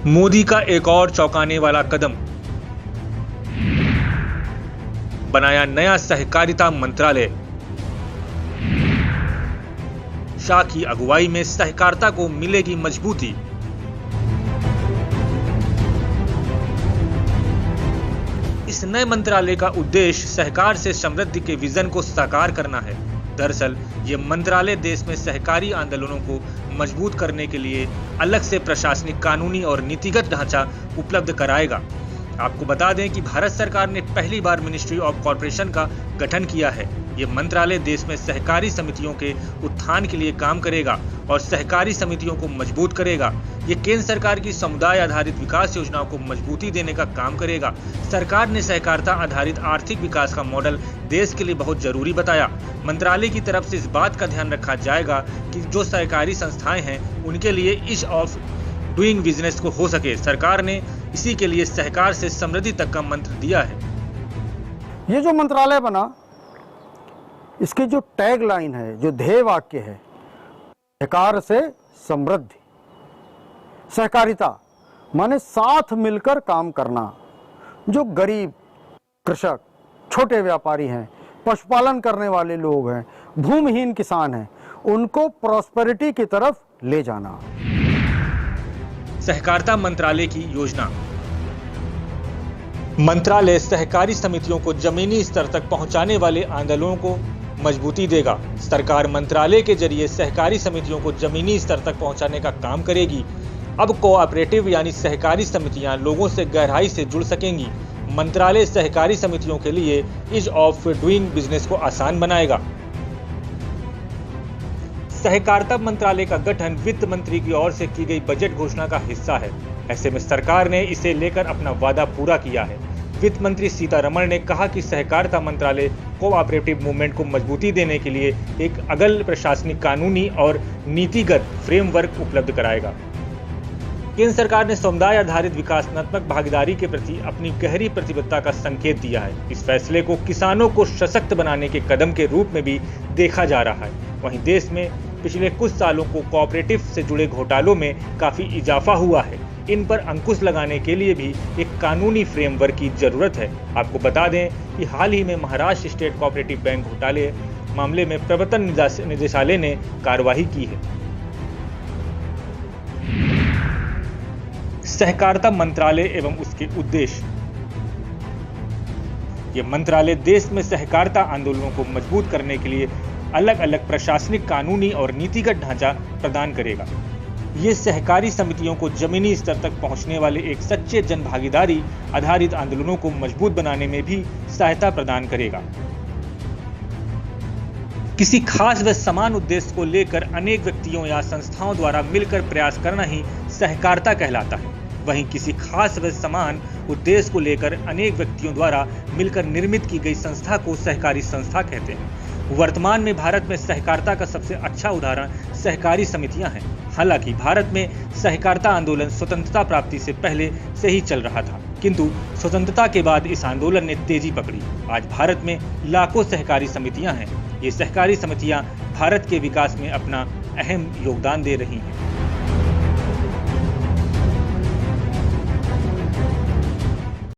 मोदी का एक और चौंकाने वाला कदम, बनाया नया सहकारिता मंत्रालय। शाह की अगुवाई में सहकारिता को मिलेगी मजबूती। इस नए मंत्रालय का उद्देश्य सहकार से समृद्धि के विजन को साकार करना है। दरअसल ये मंत्रालय देश में सहकारी आंदोलनों को मजबूत करने के लिए अलग से प्रशासनिक, कानूनी और नीतिगत ढांचा उपलब्ध कराएगा। आपको बता दें कि भारत सरकार ने पहली बार मिनिस्ट्री ऑफ कॉर्पोरेशन का गठन किया है। ये मंत्रालय देश में सहकारी समितियों के उत्थान के लिए काम करेगा और सहकारी समितियों को मजबूत करेगा। ये केंद्र सरकार की समुदाय आधारित विकास योजनाओं को मजबूती देने का काम करेगा। सरकार ने सहकारिता आधारित आर्थिक विकास का मॉडल देश के लिए बहुत जरूरी बताया। मंत्रालय की तरफ से इस बात का ध्यान रखा जाएगा कि जो सहकारी संस्थाएं हैं उनके लिए ईज ऑफ डूइंग बिजनेस को हो सके। सरकार ने इसी के लिए सहकार से समृद्धि तक का मंत्र दिया है। ये जो मंत्रालय बना, इसकी जो टैग लाइन है, जो ध्येय वाक्य है, सहकार से समृद्धि। सहकारिता माने साथ मिलकर काम करना। जो गरीब, कृषक, छोटे व्यापारी हैं, पशुपालन करने वाले लोग हैं, भूमिहीन किसान हैं, उनको प्रॉस्पेरिटी की तरफ ले जाना। सहकारिता मंत्रालय की योजना। मंत्रालय सहकारी समितियों को जमीनी स्तर तक पहुंचाने वाले आंदोलनों को मजबूती देगा। सरकार मंत्रालय के जरिए सहकारी समितियों को जमीनी स्तर तक पहुंचाने का काम करेगी। अब कोऑपरेटिव यानी सहकारी समितियां लोगों से गहराई से जुड़ सकेंगी। मंत्रालय सहकारी समितियों के लिए ईज ऑफ डूइंग बिजनेस को आसान बनाएगा। सहकारिता मंत्रालय का गठन वित्त मंत्री की ओर से की गई बजट घोषणा का हिस्सा है। ऐसे में सरकार ने इसे लेकर अपना वादा पूरा किया है। वित्त मंत्री सीतारमण ने कहा कि सहकारिता मंत्रालय कोऑपरेटिव मूवमेंट को मजबूती देने के लिए एक अगल प्रशासनिक, कानूनी और नीतिगत फ्रेमवर्क उपलब्ध कराएगा। केंद्र सरकार ने समुदाय आधारित विकासात्मक भागीदारी के प्रति अपनी गहरी प्रतिबद्धता का संकेत दिया है। इस फैसले को किसानों को सशक्त बनाने के कदम के रूप में भी देखा जा रहा है। वहीं देश में पिछले कुछ सालों को कोऑपरेटिव से जुड़े घोटालों में काफी इजाफा हुआ है। इन पर अंकुश लगाने के लिए भी एक कानूनी फ्रेमवर्क की जरूरत है। आपको बता दें कि हाल ही में महाराष्ट्र स्टेट कोऑपरेटिव बैंक घोटाले मामले में प्रवर्तन निदेशालय ने कार्रवाई की है। सहकारिता मंत्रालय एवं उसके उद्देश्य। ये मंत्रालय देश में सहकारिता आंदोलनों को मजबूत करने के लिए अलग अलग प्रशासनिक, कानूनी और नीतिगत ढांचा प्रदान करेगा। ये सहकारी समितियों को जमीनी स्तर तक पहुंचने वाले एक सच्चे जनभागीदारी आधारित आंदोलनों को मजबूत बनाने में भी सहायता प्रदान करेगा। किसी खास व समान उद्देश्य को लेकर अनेक व्यक्तियों या संस्थाओं द्वारा मिलकर प्रयास करना ही सहकारिता कहलाता है। वहीं किसी खास व समान उद्देश्य को लेकर अनेक व्यक्तियों द्वारा मिलकर निर्मित की गई संस्था को सहकारी संस्था कहते हैं। वर्तमान में भारत में सहकारिता का सबसे अच्छा उदाहरण सहकारी समितियां हैं। हालांकि भारत में सहकारिता आंदोलन स्वतंत्रता प्राप्ति से पहले से ही चल रहा था, किंतु स्वतंत्रता के बाद इस आंदोलन ने तेजी पकड़ी। आज भारत में लाखों सहकारी समितियां हैं। ये सहकारी समितियां भारत के विकास में अपना अहम योगदान दे रही हैं।